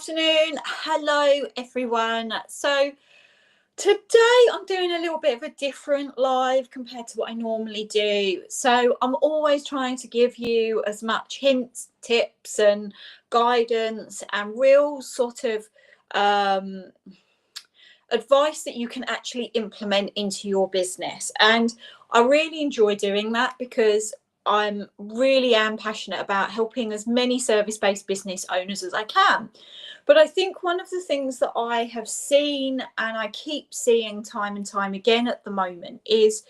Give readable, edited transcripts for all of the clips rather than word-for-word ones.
afternoon. Hello, everyone. So today I'm doing a little bit of a different live compared to what I normally do. So I'm always trying to give you as much hints, tips and guidance and real sort of advice that you can actually implement into your business. And I really enjoy doing that because I'm really am passionate about helping as many service-based business owners as I can. But I think one of the things that I have seen and I keep seeing time and time again at the moment is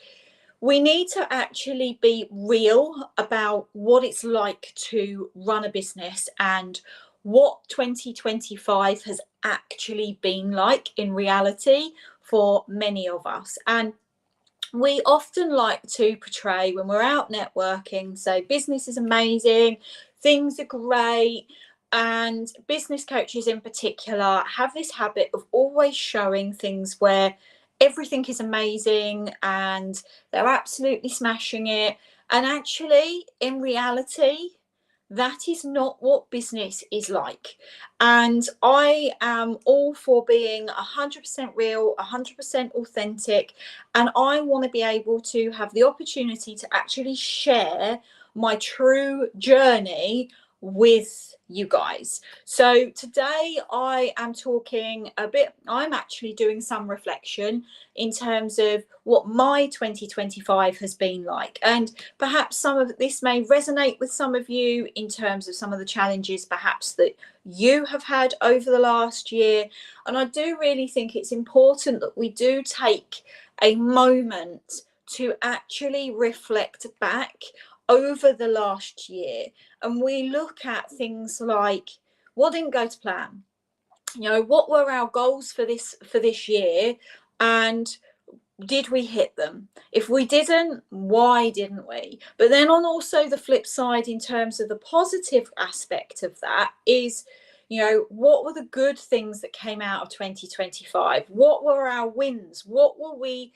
we need to actually be real about what it's like to run a business and what 2025 has actually been like in reality for many of us. And we often like to portray when we're out networking, so business is amazing, things are great, and business coaches in particular have this habit of always showing things where everything is amazing and they're absolutely smashing it. And actually, in reality, that is not what business is like. And I am all for being 100% real, 100% authentic. And I want to be able to have the opportunity to actually share my true journey with you guys. So today I am talking a bit, I'm actually doing some reflection in terms of what my 2025 has been like. And perhaps some of this may resonate with some of you in terms of some of the challenges perhaps that you have had over the last year. And I do really think it's important that we do take a moment to actually reflect back over the last year, and we look at things like what didn't go to plan, what were our goals for this year, and did we hit them? If we didn't, why didn't we? But then on also the flip side, in terms of the positive aspect of that is, what were the good things that came out of 2025? What were our wins? What were we,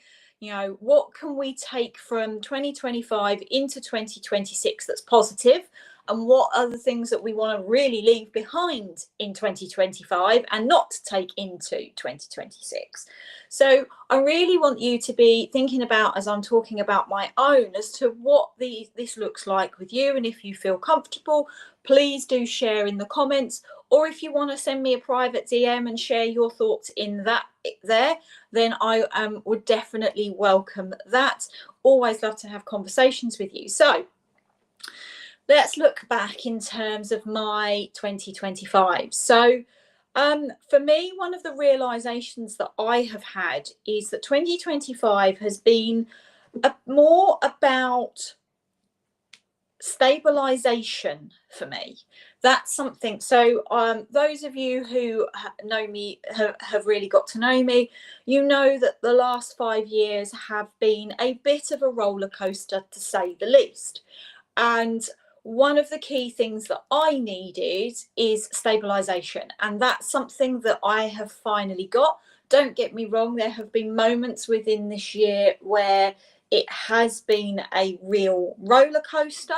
what can we take from 2025 into 2026 that's positive? And what are the things that we want to really leave behind in 2025 and not take into 2026? So I really want you to be thinking about, as I'm talking about my own, as to what this looks like with you. And if you feel comfortable, please do share in the comments. Or if you want to send me a private DM and share your thoughts in that there, then I would definitely welcome that. Always love to have conversations with you. So let's look back in terms of my 2025. So for me, one of the realizations that I have had is that 2025 has been more about stabilization for me. That's something. So those of you who know me, have really got to know me, you know that the last 5 years have been a bit of a roller coaster, to say the least. And one of the key things that I needed is stabilization. And that's something that I have finally got. Don't get me wrong, there have been moments within this year where it has been a real roller coaster.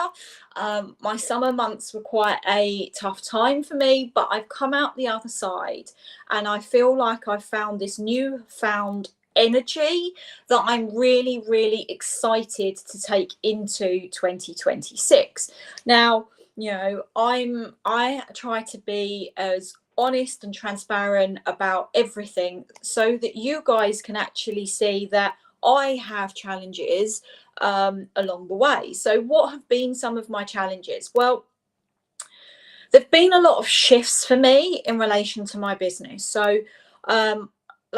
My summer months were quite a tough time for me, but I've come out the other side and I feel like I've found this newfound energy that I'm really, really excited to take into 2026. Now, I try to be as honest and transparent about everything so that you guys can actually see that I have challenges along the way. So what have been some of my challenges? Well, there've been a lot of shifts for me in relation to my business. So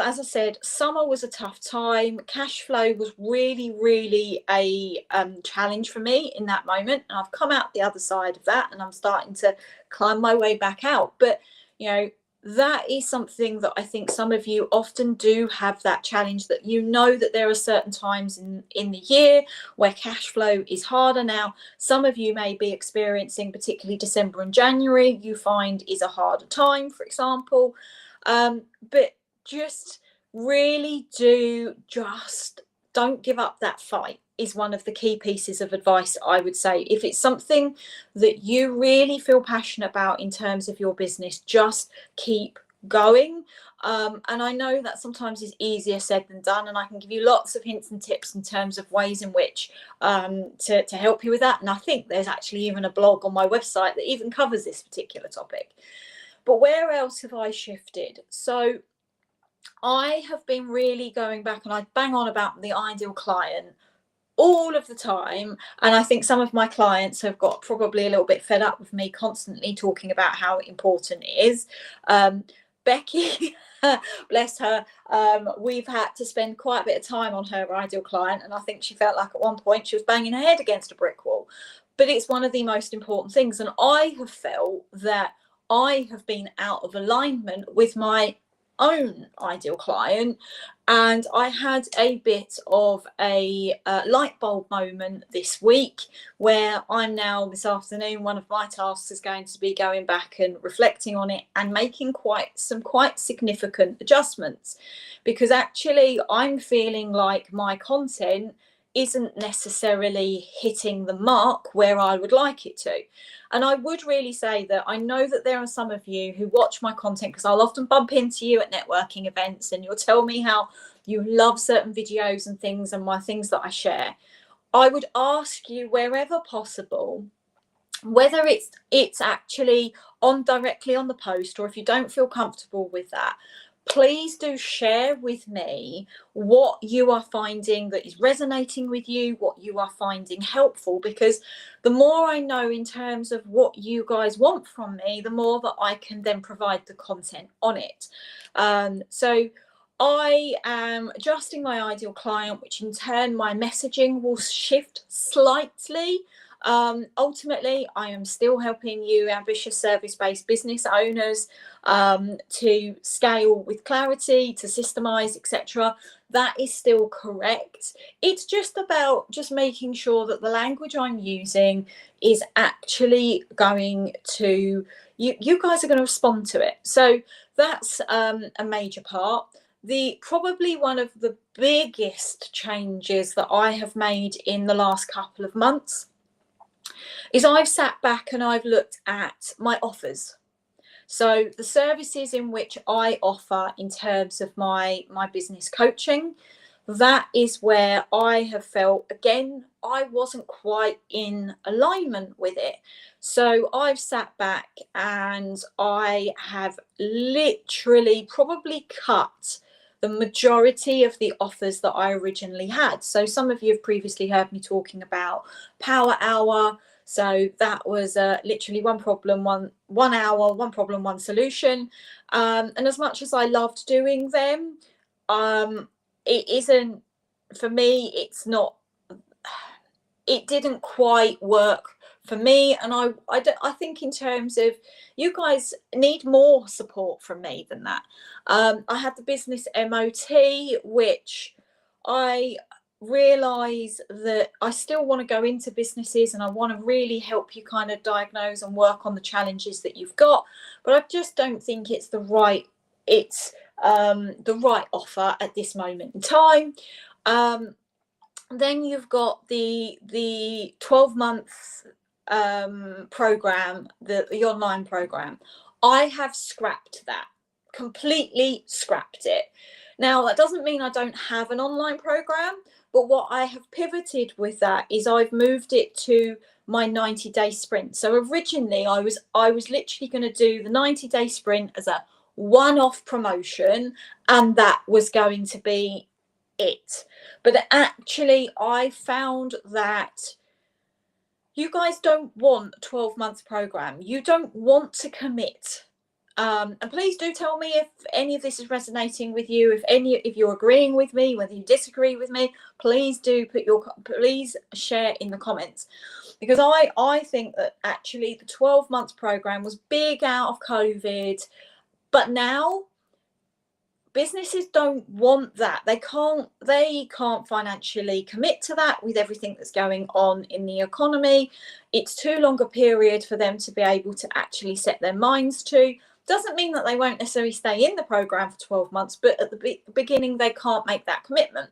as I said, summer was a tough time. Cash flow was really, really a challenge for me in that moment. And I've come out the other side of that and I'm starting to climb my way back out. But, that is something that I think some of you often do have, that challenge, that that there are certain times in the year where cash flow is harder. Now, some of you may be experiencing, particularly December and January, you find is a harder time, for example. But just really do just don't give up that fight is one of the key pieces of advice I would say. If it's something that you really feel passionate about in terms of your business, just keep going. And I know that sometimes is easier said than done, and I can give you lots of hints and tips in terms of ways in which to help you with that. And I think there's actually even a blog on my website that even covers this particular topic. But where else have I shifted? So I have been really going back, and I bang on about the ideal client all of the time. And I think some of my clients have got probably a little bit fed up with me constantly talking about how important it is. Becky, bless her, we've had to spend quite a bit of time on her ideal client. And I think she felt like at one point she was banging her head against a brick wall. But it's one of the most important things. And I have felt that I have been out of alignment with my own ideal client, and I had a bit of a light bulb moment this week, where I'm now this afternoon, one of my tasks is going to be going back and reflecting on it and making quite significant adjustments, because actually I'm feeling like my content isn't necessarily hitting the mark where I would like it to. And I would really say that I know that there are some of you who watch my content, because I'll often bump into you at networking events and you'll tell me how you love certain videos and things and my things that I share. I would ask you, wherever possible, whether it's actually on directly on the post, or if you don't feel comfortable with that, please do share with me what you are finding that is resonating with you, what you are finding helpful, because the more I know in terms of what you guys want from me, the more that I can then provide the content on it. So I am adjusting my ideal client, which in turn my messaging will shift slightly. Ultimately, I am still helping you ambitious service-based business owners to scale with clarity, to systemize, etc. That is still correct. It's just about just making sure that the language I'm using is actually going to, you guys are going to respond to it. So that's a major part. Probably one of the biggest changes that I have made in the last couple of months is I've sat back and I've looked at my offers. So the services in which I offer in terms of my business coaching, that is where I have felt, again, I wasn't quite in alignment with it. So I've sat back and I have literally probably cut the majority of the offers that I originally had. So some of you have previously heard me talking about Power Hour. So that was literally one problem, one hour, one problem, one solution. And as much as I loved doing them, it isn't, for me, it's not, it didn't quite work for me. And I think in terms of, you guys need more support from me than that. I had the business MOT, which I realize that I still want to go into businesses and I want to really help you kind of diagnose and work on the challenges that you've got, but I just don't think it's the right offer at this moment in time. Then you've got the 12-month program, the online program. I have scrapped that, completely scrapped it. Now, that doesn't mean I don't have an online program, but what I have pivoted with that is I've moved it to my 90-day sprint. So originally I was literally going to do the 90-day sprint as a one-off promotion, and that was going to be it. But actually I found that you guys don't want a 12-month program. You don't want to commit. And please do tell me if any of this is resonating with you, if you're agreeing with me, whether you disagree with me. Please share in the comments, because I think that actually the 12-month program was big out of COVID, but now businesses don't want that. They can't financially commit to that with everything that's going on in the economy. It's too long a period for them to be able to actually set their minds to. Doesn't mean that they won't necessarily stay in the program for 12 months, but at the beginning they can't make that commitment.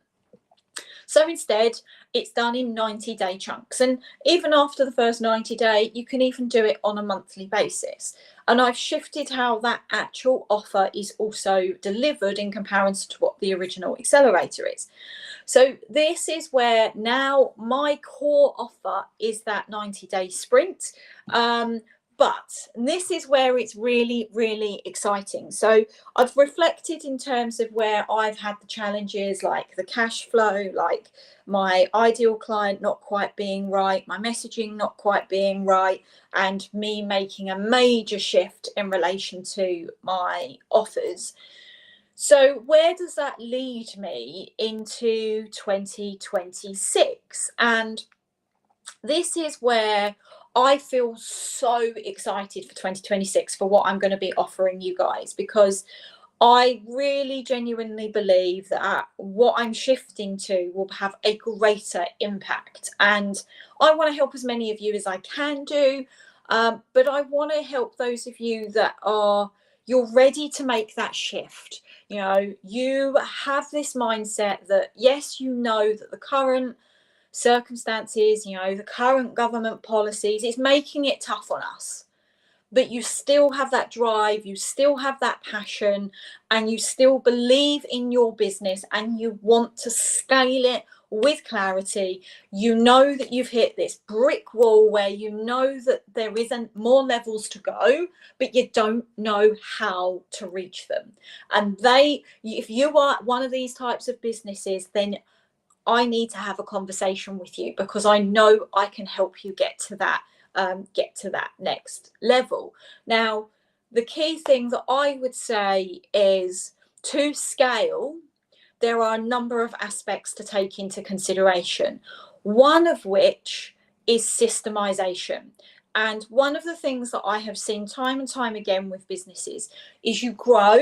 So instead, it's done in 90-day chunks. And even after the first 90-day, you can even do it on a monthly basis. And I've shifted how that actual offer is also delivered in comparison to what the original accelerator is. So this is where now my core offer is that 90-day sprint. But this is where it's really, really exciting. So I've reflected in terms of where I've had the challenges, like the cash flow, like my ideal client not quite being right, my messaging not quite being right, and me making a major shift in relation to my offers. So where does that lead me into 2026? And this is where I feel so excited for 2026 for what I'm going to be offering you guys, because I really genuinely believe that what I'm shifting to will have a greater impact. And I want to help as many of you as I can do. But I want to help those of you that you're ready to make that shift. You know, you have this mindset that, yes, you know that the current circumstances, you know, the current government policies, it's making it tough on us. But you still have that drive, you still have that passion, and you still believe in your business and you want to scale it with clarity. You know that you've hit this brick wall where you know that there isn't more levels to go, but you don't know how to reach them. And if you are one of these types of businesses, then I need to have a conversation with you, because I know I can help you get to that next level. Now, the key thing that I would say is, to scale, there are a number of aspects to take into consideration, one of which is systemization. And one of the things that I have seen time and time again with businesses is you grow,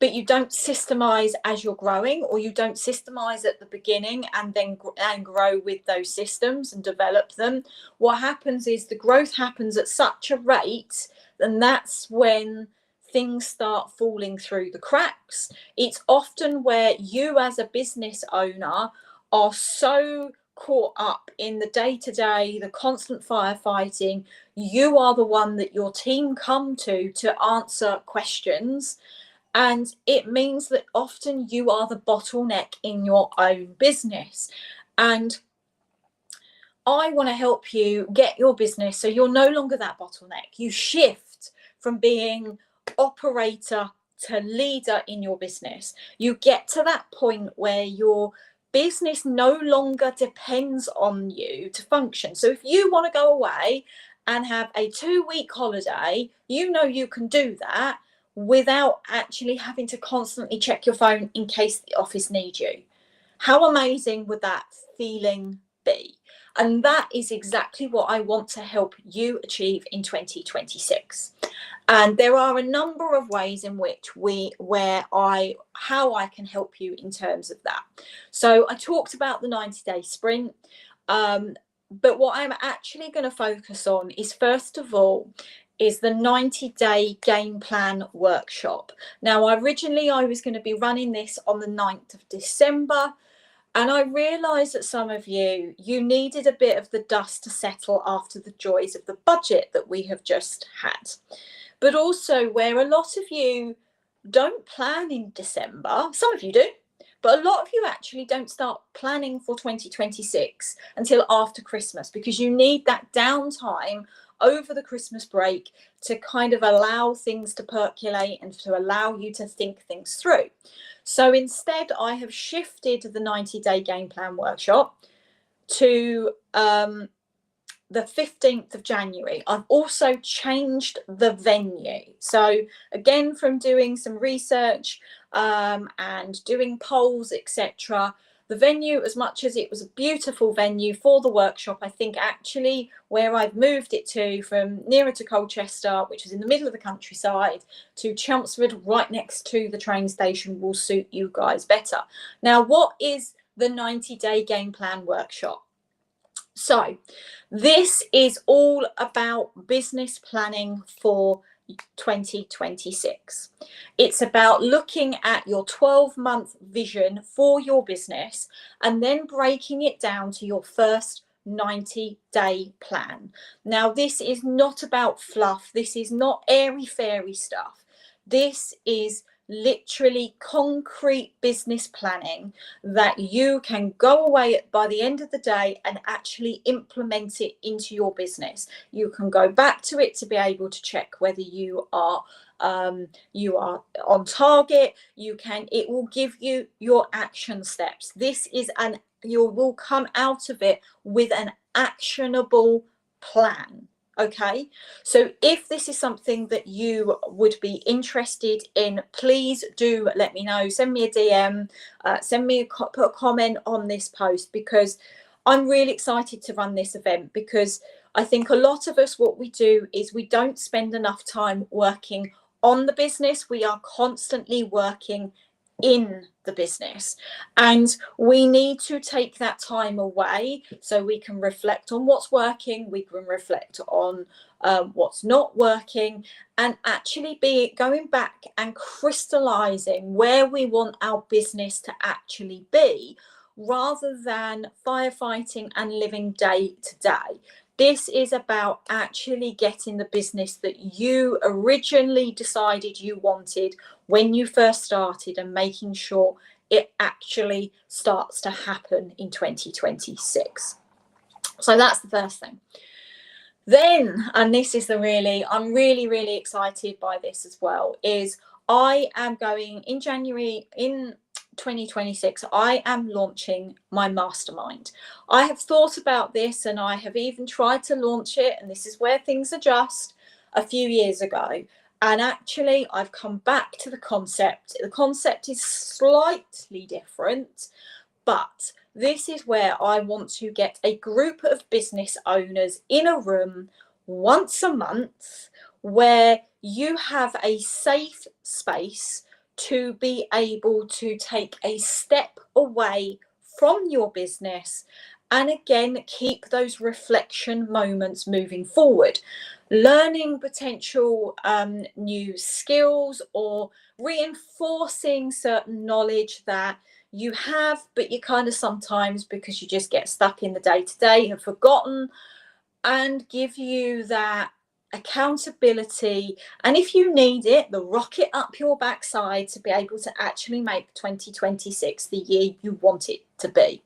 but you don't systemize as you're growing, or you don't systemize at the beginning and then grow with those systems and develop them. What happens is the growth happens at such a rate, and that's when things start falling through the cracks. It's often where you as a business owner are so caught up in the day-to-day, the constant firefighting. You are the one that your team come to answer questions. And it means that often you are the bottleneck in your own business. And I want to help you get your business so you're no longer that bottleneck. You shift from being operator to leader in your business. You get to that point where your business no longer depends on you to function. So if you want to go away and have a 2-week holiday, you know you can do that without actually having to constantly check your phone in case the office needs you. How amazing would that feeling be? And that is exactly what I want to help you achieve in 2026. And there are a number of ways in which how I can help you in terms of that. So I talked about the 90-day sprint. But what I'm actually going to focus on is, first of all, is the 90-day game plan workshop. Now, originally I was going to be running this on the 9th of December, and I realised that some of you needed a bit of the dust to settle after the joys of the budget that we have just had. But also where a lot of you don't plan in December, some of you do, but a lot of you actually don't start planning for 2026 until after Christmas, because you need that downtime over the Christmas break to kind of allow things to percolate and to allow you to think things through. So instead, I have shifted the 90-day game plan workshop to the 15th of January. I've also changed the venue. So again, from doing some research and doing polls, etc., the venue, as much as it was a beautiful venue for the workshop, I think actually where I've moved it to, from nearer to Colchester, which is in the middle of the countryside, to Chelmsford, right next to the train station, will suit you guys better. Now, what is the 90-day game plan workshop? So this is all about business planning for 2026. It's about looking at your 12-month vision for your business and then breaking it down to your first 90-day plan. Now, this is not about fluff. This is not airy fairy stuff. This is literally concrete business planning that you can go away by the end of the day and actually implement it into your business. You can go back to it to be able to check whether you are on target. It will give you your action steps. You will come out of it with an actionable plan. Okay, so if this is something that you would be interested in, please do let me know. Send me a DM, put a comment on this post, because I'm really excited to run this event, because I think a lot of us, what we do is we don't spend enough time working on the business. We are constantly working in the business, and we need to take that time away so we can reflect on what's working, we can reflect on what's not working, and actually be going back and crystallizing where we want our business to actually be, rather than firefighting and living day to day. This is about actually getting the business that you originally decided you wanted when you first started, and making sure it actually starts to happen in 2026. So that's the first thing. Then, and this is I'm really excited by this as well, is I am going in January in 2026, I am launching my mastermind. I have thought about this, and I have even tried to launch it, and this is where things adjust, a few years ago. And actually, I've come back to the concept. The concept is slightly different, but this is where I want to get a group of business owners in a room once a month, where you have a safe space to be able to take a step away from your business, and again keep those reflection moments moving forward, learning potential new skills, or reinforcing certain knowledge that you have, but you kind of sometimes, because you just get stuck in the day-to-day, have forgotten, and give you that accountability, and if you need it, the rocket up your backside to be able to actually make 2026 the year you want it to be.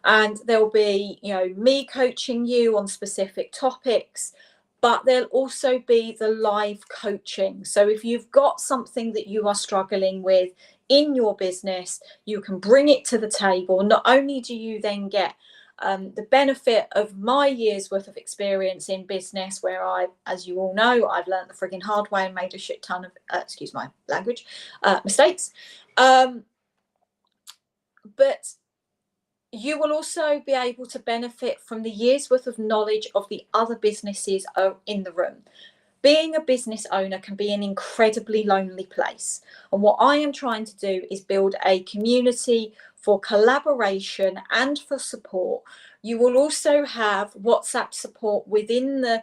And there'll be, me coaching you on specific topics, but there'll also be the live coaching. So if you've got something that you are struggling with in your business, you can bring it to the table. Not only do you then get the benefit of my year's worth of experience in business, where as you all know, I've learned the frigging hard way and made a shit ton of, excuse my language, mistakes. But you will also be able to benefit from the year's worth of knowledge of the other businesses in the room. Being a business owner can be an incredibly lonely place. And what I am trying to do is build a community for collaboration and for support. You will also have WhatsApp support within the,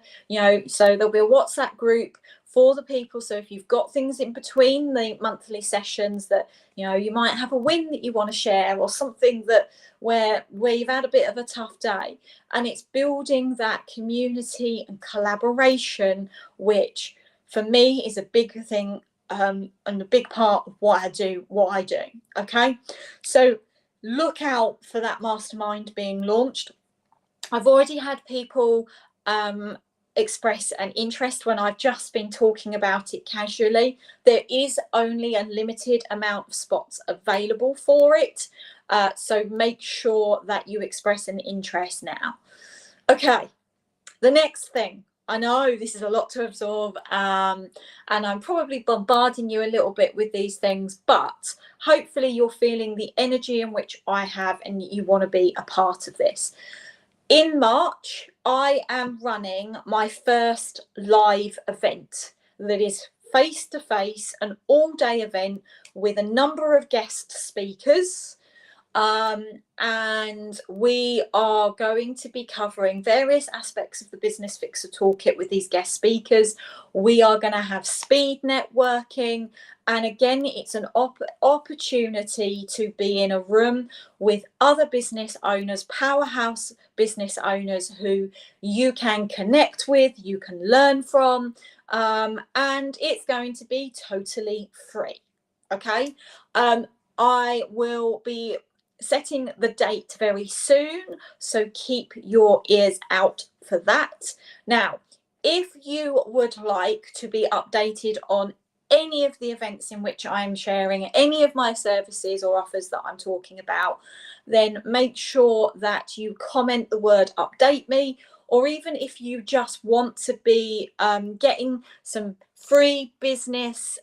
so there'll be a WhatsApp group for the people. So if you've got things in between the monthly sessions that, you might have a win that you want to share, or something that where you've had a bit of a tough day, and it's building that community and collaboration, which for me is a big thing, and a big part of what I do. Okay, so look out for that mastermind being launched. I've already had people express an interest when I've just been talking about it casually. There is only a limited amount of spots available for it, so make sure that you express an interest now. Okay, the next thing, I know this is a lot to absorb, and I'm probably bombarding you a little bit with these things, but hopefully you're feeling the energy in which I have, and you want to be a part of this. In March, I am running my first live event that is face-to-face, an all-day event with a number of guest speakers. And we are going to be covering various aspects of the Business Fixer Toolkit with these guest speakers. We are going to have speed networking. And again, it's an opportunity to be in a room with other business owners, powerhouse business owners who you can connect with, you can learn from, and it's going to be totally free. Okay. I will be setting the date very soon, so keep your ears out for that. Now, if you would like to be updated on any of the events in which I'm sharing any of my services or offers that I'm talking about, then make sure that you comment the word update me, or even if you just want to be getting some free business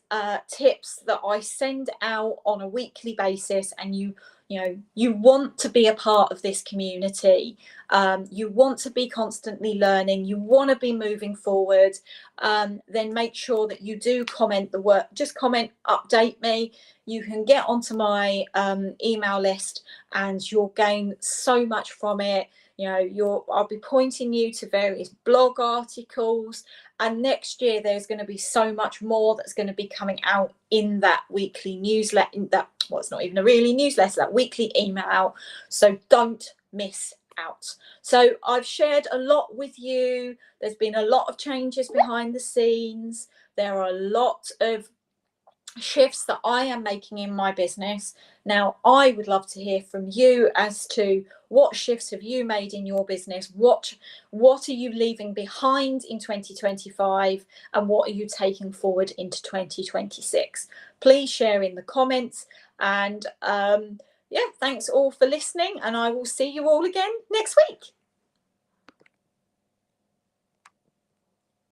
tips that I send out on a weekly basis, and you want to be a part of this community, you want to be constantly learning, you want to be moving forward, then make sure that you do comment the word, just comment update me. You can get onto my email list and you'll gain so much from it. I'll be pointing you to various blog articles, and next year there's going to be so much more that's going to be coming out in that weekly newsletter, it's not even a really newsletter, that weekly email. So don't miss out. So I've shared a lot with you. There's been a lot of changes behind the scenes. There are a lot of shifts that I am making in my business. Now, I would love to hear from you as to what shifts have you made in your business? What are you leaving behind in 2025? And what are you taking forward into 2026? Please share in the comments. And thanks all for listening. And I will see you all again next week.